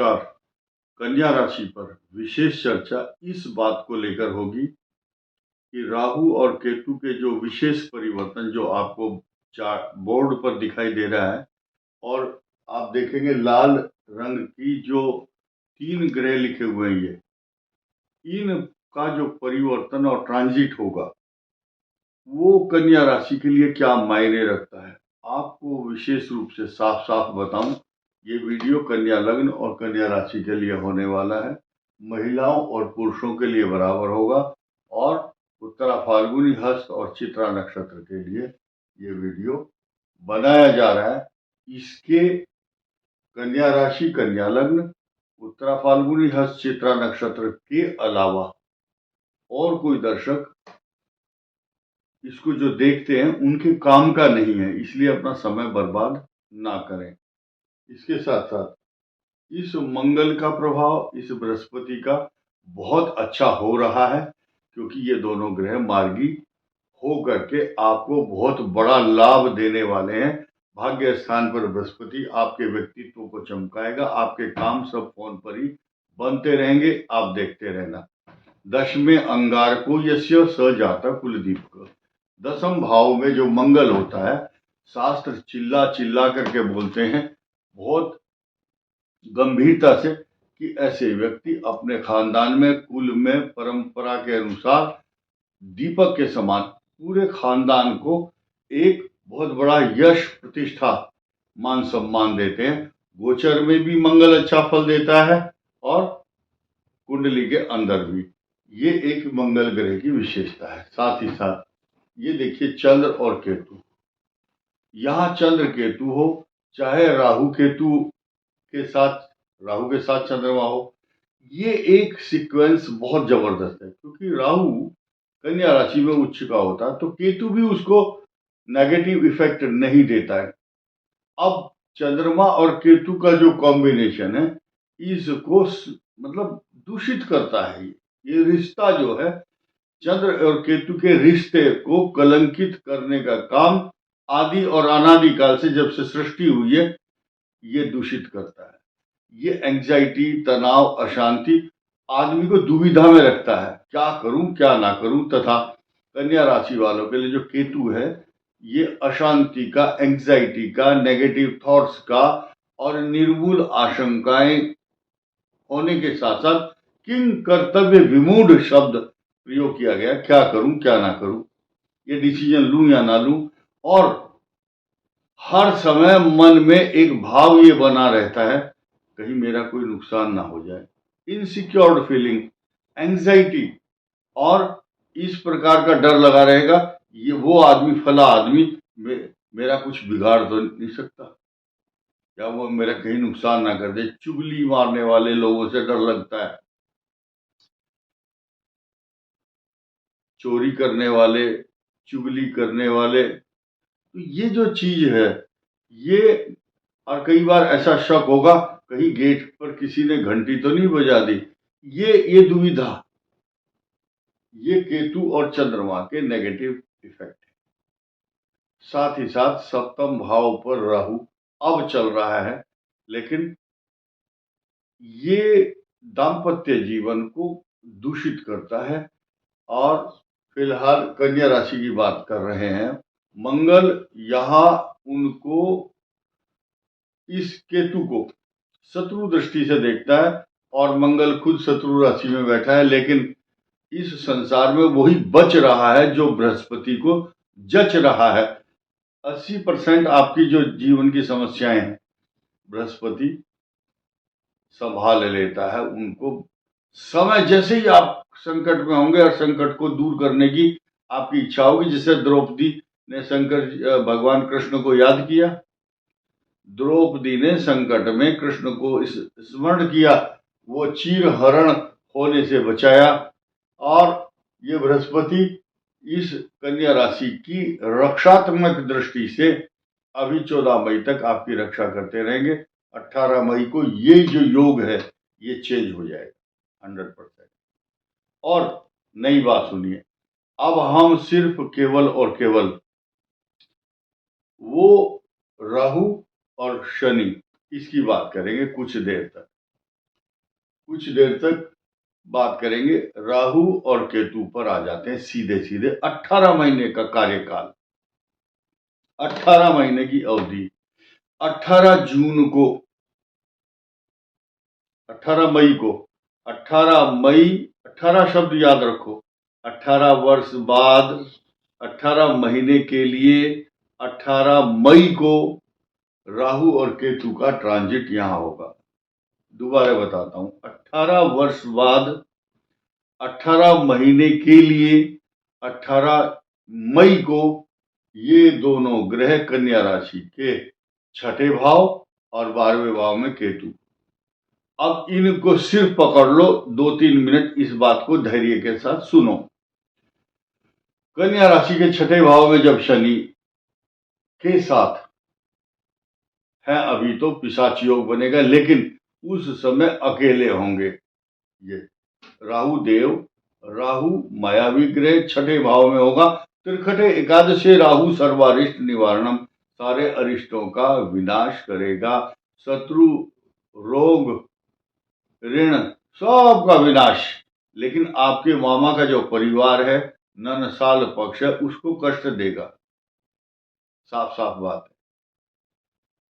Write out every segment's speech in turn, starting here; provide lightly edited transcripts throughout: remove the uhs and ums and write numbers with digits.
नमस्कार। कन्या राशि पर विशेष चर्चा इस बात को लेकर होगी कि राहु और केतु के जो विशेष परिवर्तन जो आपको बोर्ड पर दिखाई दे रहा है, और आप देखेंगे लाल रंग की जो 3 ग्रह लिखे हुए हैं, ये इनका जो परिवर्तन और ट्रांजिट होगा वो कन्या राशि के लिए क्या मायने रखता है, आपको विशेष रूप से साफ साफ बताऊं। ये वीडियो कन्या लग्न और कन्या राशि के लिए होने वाला है, महिलाओं और पुरुषों के लिए बराबर होगा, और उत्तरा फाल्गुनी हस्त और चित्रा नक्षत्र के लिए ये वीडियो बनाया जा रहा है। इसके कन्या राशि, कन्या लग्न, उत्तरा फाल्गुनी हस्त चित्रा नक्षत्र के अलावा और कोई दर्शक इसको जो देखते हैं उनके काम का नहीं है, इसलिए अपना समय बर्बाद ना करें। इसके साथ साथ इस मंगल का प्रभाव इस बृहस्पति का बहुत अच्छा हो रहा है, क्योंकि ये दोनों ग्रह मार्गी हो करके आपको बहुत बड़ा लाभ देने वाले हैं। भाग्य स्थान पर बृहस्पति आपके व्यक्तित्व को चमकाएगा, आपके काम सब फोन पर ही बनते रहेंगे, आप देखते रहना। दशमें अंगारको यस्य स जाता कुलदीपक। दसम भाव में जो मंगल होता है, शास्त्र चिल्ला चिल्ला करके बोलते हैं बहुत गंभीरता से कि ऐसे व्यक्ति अपने खानदान में, कुल में, परंपरा के अनुसार दीपक के समान पूरे खानदान को एक बहुत बड़ा यश, प्रतिष्ठा, मान सम्मान देते हैं। गोचर में भी मंगल अच्छा फल देता है और कुंडली के अंदर भी। ये एक मंगल ग्रह की विशेषता है। साथ ही साथ ये देखिए चंद्र और केतु, यहाँ चंद्र केतु हो, चाहे राहु केतु के साथ, राहु के साथ चंद्रमा हो, ये एक सीक्वेंस बहुत जबरदस्त है। क्योंकि राहु कन्या राशि में उच्च का होता है, तो केतु भी उसको नेगेटिव इफेक्ट नहीं देता है। अब चंद्रमा और केतु का जो कॉम्बिनेशन है, इसको मतलब दूषित करता है। ये रिश्ता जो है, चंद्र और केतु के रिश्ते को कलंकित करने का काम आदि और अनादि काल से, जब से सृष्टि हुई है, ये दूषित करता है। ये एंजाइटी, तनाव, अशांति आदमी को दुविधा में रखता है, क्या करूं क्या ना करूं। तथा कन्या राशि वालों के लिए जो केतु है, ये अशांति का, एंजाइटी का, नेगेटिव थॉट्स का और निर्मूल आशंकाएं होने के साथ साथ किंग कर्तव्य विमूढ़ शब्द प्रयोग किया गया, क्या करूं क्या ना करूं, ये डिसीजन लूं या ना लूं। और हर समय मन में एक भाव ये बना रहता है, कहीं मेरा कोई नुकसान ना हो जाए। इनसिक्योर्ड फीलिंग, एंजाइटी और इस प्रकार का डर लगा रहेगा, ये वो आदमी, फला आदमी मेरा कुछ बिगाड़ तो नहीं सकता, या वो मेरा कहीं नुकसान ना कर दे। चुगली मारने वाले लोगों से डर लगता है, चोरी करने वाले, चुगली करने वाले। तो ये जो चीज है, ये, और कई बार ऐसा शक होगा कहीं गेट पर किसी ने घंटी तो नहीं बजा दी। ये दुविधा, ये केतु और चंद्रमा के नेगेटिव इफेक्ट है। साथ ही साथ सप्तम भाव पर राहु अब चल रहा है, लेकिन ये दाम्पत्य जीवन को दूषित करता है। और फिलहाल कन्या राशि की बात कर रहे हैं, मंगल यहाँ उनको, इस केतु को शत्रु दृष्टि से देखता है, और मंगल खुद शत्रु राशि में बैठा है, लेकिन इस संसार में वही बच रहा है जो बृहस्पति को जच रहा है। 80% आपकी जो जीवन की समस्याएं हैं, बृहस्पति संभाल लेता है उनको। समय जैसे ही आप संकट में होंगे और संकट को दूर करने की आपकी इच्छा होगी, जिसे द्रौपदी ने भगवान कृष्ण को याद किया, द्रौपदी ने संकट में कृष्ण को स्मरण किया, वो चीर हरण होने से बचाया। और ये बृहस्पति इस कन्या राशि की रक्षात्मक दृष्टि से अभी 14 मई तक आपकी रक्षा करते रहेंगे। 18 मई को ये जो योग है, ये चेंज हो जाएगा 100%। और नई बात सुनिए, अब हम सिर्फ केवल और केवल वो राहु और शनि, इसकी बात करेंगे कुछ देर तक। कुछ देर तक बात करेंगे। राहु और केतु पर आ जाते हैं सीधे सीधे। 18 महीने का कार्यकाल, 18 महीने की अवधि। 18 जून को, 18 मई को, 18 मई, 18 शब्द याद रखो। 18 वर्ष बाद, 18 महीने के लिए 18 मई को राहु और केतु का ट्रांजिट यहां होगा। दोबारा बताता हूं, 18 वर्ष बाद 18 महीने के लिए 18 मई को ये दोनों ग्रह कन्या राशि के छठे भाव और 12वें भाव में केतु। अब इनको सिर्फ पकड़ लो, 2-3 मिनट इस बात को धैर्य के साथ सुनो। कन्या राशि के छठे भाव में जब शनि के साथ है, अभी तो पिशाच योग बनेगा, लेकिन उस समय अकेले होंगे। ये राहु मायावी ग्रह छठे भाव में होगा। त्रिखटे एकादशे राहु सर्वारिष्ट निवारणम, सारे अरिष्टों का विनाश करेगा। शत्रु, रोग, ऋण, सब का विनाश। लेकिन आपके मामा का जो परिवार है, ननसाल पक्ष है, उसको कष्ट देगा। साफ साफ बात है।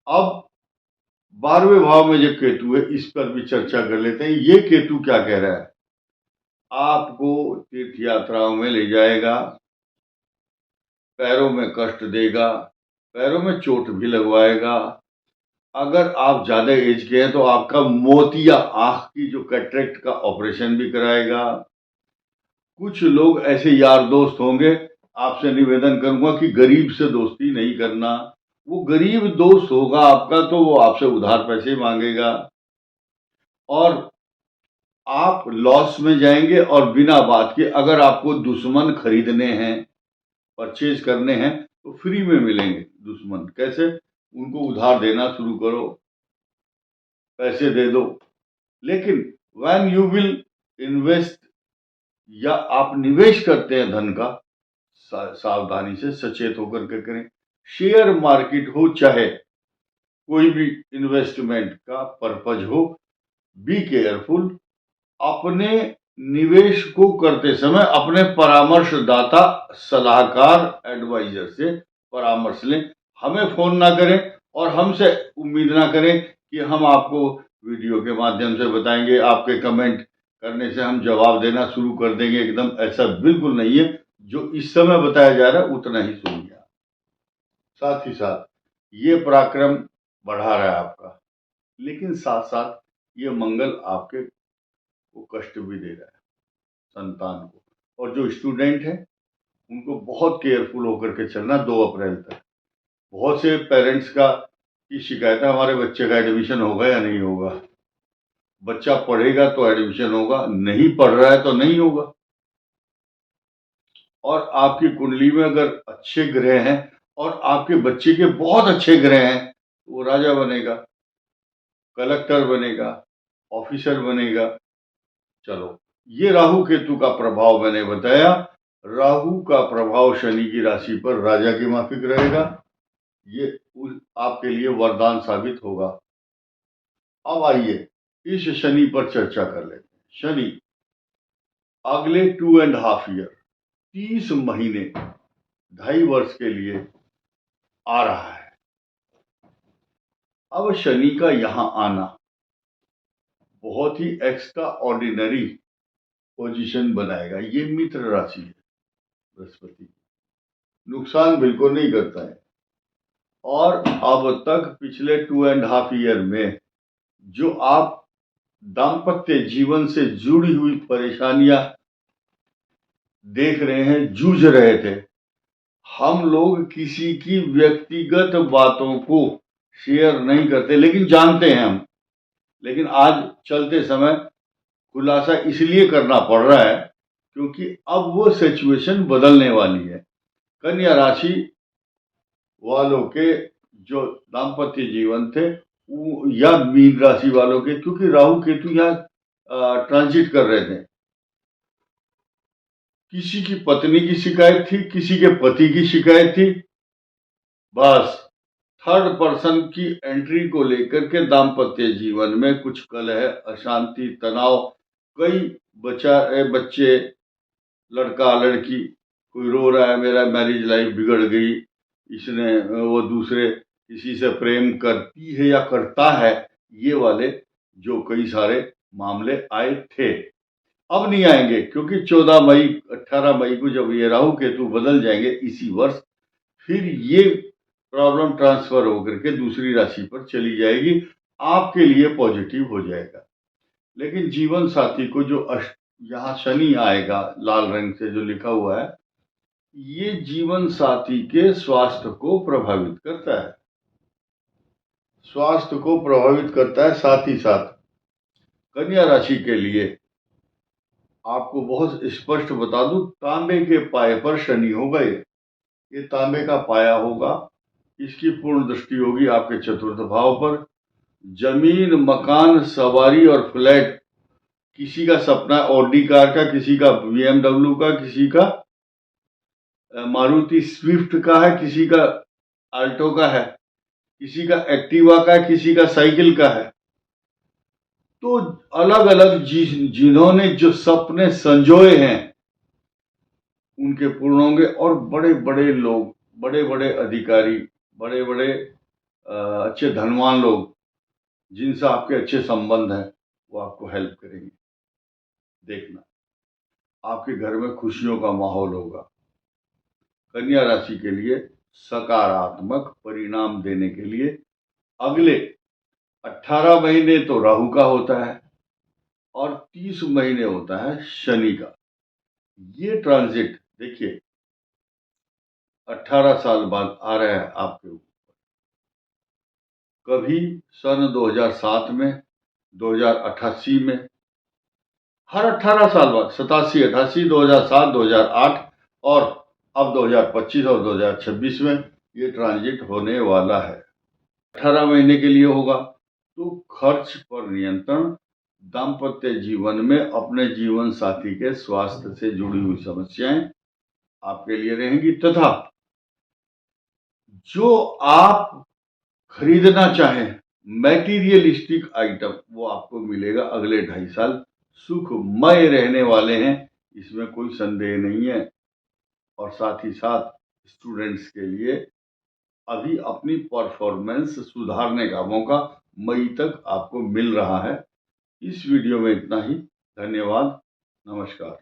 अब 12वें भाव में जो केतु है, इस पर भी चर्चा कर लेते हैं। ये केतु क्या कह रहा है? आपको तीर्थ यात्राओं में ले जाएगा, पैरों में कष्ट देगा, पैरों में चोट भी लगवाएगा। अगर आप ज्यादा एज के हैं तो आपका मोतिया, आंख की जो कैटरेक्ट का ऑपरेशन भी कराएगा। कुछ लोग ऐसे यार दोस्त होंगे, आपसे निवेदन करूंगा कि गरीब से दोस्ती नहीं करना। वो गरीब दोस्त होगा आपका तो वो आपसे उधार पैसे मांगेगा और आप लॉस में जाएंगे। और बिना बात के, अगर आपको दुश्मन खरीदने हैं, परचेज करने हैं, तो फ्री में मिलेंगे दुश्मन। कैसे? उनको उधार देना शुरू करो, पैसे दे दो। लेकिन व्हेन यू विल इन्वेस्ट, या आप निवेश करते हैं धन का, सावधानी से सचेत होकर के करें। शेयर मार्केट हो चाहे कोई भी इन्वेस्टमेंट का पर्पज हो, बी केयरफुल। अपने निवेश को करते समय अपने परामर्शदाता, सलाहकार, एडवाइजर से परामर्श लें। हमें फोन ना करें और हमसे उम्मीद ना करें कि हम आपको वीडियो के माध्यम से बताएंगे, आपके कमेंट करने से हम जवाब देना शुरू कर देंगे। एकदम ऐसा बिल्कुल नहीं है। जो इस समय बताया जा रहा है उतना ही सुनिए। साथ ही साथ ये पराक्रम बढ़ा रहा है आपका, लेकिन साथ साथ ये मंगल आपके को कष्ट भी दे रहा है, संतान को। और जो स्टूडेंट है उनको बहुत केयरफुल होकर के चलना 2 अप्रैल तक। बहुत से पेरेंट्स की शिकायत है, हमारे बच्चे का एडमिशन होगा या नहीं होगा। बच्चा पढ़ेगा तो एडमिशन होगा, नहीं पढ़ रहा है तो नहीं होगा। और आपकी कुंडली में अगर अच्छे ग्रह हैं और आपके बच्चे के बहुत अच्छे ग्रह हैं, तो वो राजा बनेगा, कलेक्टर बनेगा, ऑफिसर बनेगा। चलो, ये राहु केतु का प्रभाव मैंने बताया। राहु का प्रभाव शनि की राशि पर राजा की माफिक रहेगा। ये आपके लिए वरदान साबित होगा। अब आइए इस शनि पर चर्चा कर लेते हैं। शनि अगले 2.5 ईयर, 30 महीने, 2.5 वर्ष के लिए आ रहा है। अब शनि का यहां आना बहुत ही एक्स्ट्रा ऑर्डिनरी पोजीशन बनाएगा। ये मित्र राशि है, बृहस्पति नुकसान बिल्कुल नहीं करता है। और अब तक पिछले 2.5 ईयर में जो आप दाम्पत्य जीवन से जुड़ी हुई परेशानियां देख रहे हैं, जूझ रहे थे, हम लोग किसी की व्यक्तिगत बातों को शेयर नहीं करते, लेकिन जानते हैं हम। लेकिन आज चलते समय खुलासा इसलिए करना पड़ रहा है क्योंकि अब वो सिचुएशन बदलने वाली है। कन्या राशि वालों के जो दाम्पत्य जीवन थे, या मीन राशि वालों के, क्योंकि राहु केतु यहाँ ट्रांजिट कर रहे थे, किसी की पत्नी की शिकायत थी, किसी के पति की शिकायत थी, बस थर्ड पर्सन की एंट्री को लेकर के दाम्पत्य जीवन में कुछ कलह, अशांति, तनाव, कई बच्चे, लड़का लड़की, कोई रो रहा है मेरा मैरिज लाइफ बिगड़ गई, इसने वो दूसरे किसी से प्रेम करती है या करता है, ये वाले जो कई सारे मामले आए थे, अब नहीं आएंगे, क्योंकि 14 मई 18 मई को जब ये राहु केतु बदल जाएंगे इसी वर्ष, फिर ये प्रॉब्लम ट्रांसफर होकर के दूसरी राशि पर चली जाएगी, आपके लिए पॉजिटिव हो जाएगा। लेकिन जीवन साथी को जो यहाँ शनि आएगा लाल रंग से जो लिखा हुआ है, ये जीवन साथी के स्वास्थ्य को प्रभावित करता है, स्वास्थ्य को प्रभावित करता है। साथ ही साथ कन्या राशि के लिए आपको बहुत स्पष्ट बता दूं, तांबे के पाए पर शनि होगा, ये तांबे का पाया होगा, इसकी पूर्ण दृष्टि होगी आपके चतुर्थ भाव पर। जमीन, मकान, सवारी और फ्लैट, किसी का सपना ऑडी कार का, किसी का BMW का, किसी का मारुति स्विफ्ट का है, किसी का आल्टो का है, किसी का एक्टिवा का है, किसी का साइकिल का है। तो अलग अलग जिन्होंने जो सपने संजोए हैं उनके पूर्ण होंगे। और बड़े बड़े लोग, बड़े बड़े अधिकारी, बड़े बड़े अच्छे धनवान लोग जिनसे आपके अच्छे संबंध हैं, वो आपको हेल्प करेंगे। देखना, आपके घर में खुशियों का माहौल होगा। कन्या राशि के लिए सकारात्मक परिणाम देने के लिए अगले 18 महीने तो राहु का होता है और 30 महीने होता है शनि का। ये ट्रांजिट देखिए 18 साल बाद आ रहा है आपके ऊपर। कभी सन 2007 में, 2088 में, हर 18 साल बाद 87, 88, 2007, 2008 और अब 2025 और 2026 में ये ट्रांजिट होने वाला है। 18 महीने के लिए होगा। तो खर्च पर नियंत्रण, दाम्पत्य जीवन में अपने जीवन साथी के स्वास्थ्य से जुड़ी हुई समस्याएं आपके लिए रहेंगी, तथा जो आप खरीदना चाहें मैटीरियलिस्टिक आइटम, वो आपको मिलेगा। अगले 2.5 साल सुखमय रहने वाले हैं, इसमें कोई संदेह नहीं है। और साथ ही साथ स्टूडेंट्स के लिए अभी अपनी परफॉर्मेंस सुधारने का मौका मई तक आपको मिल रहा है। इस वीडियो में इतना ही। धन्यवाद, नमस्कार।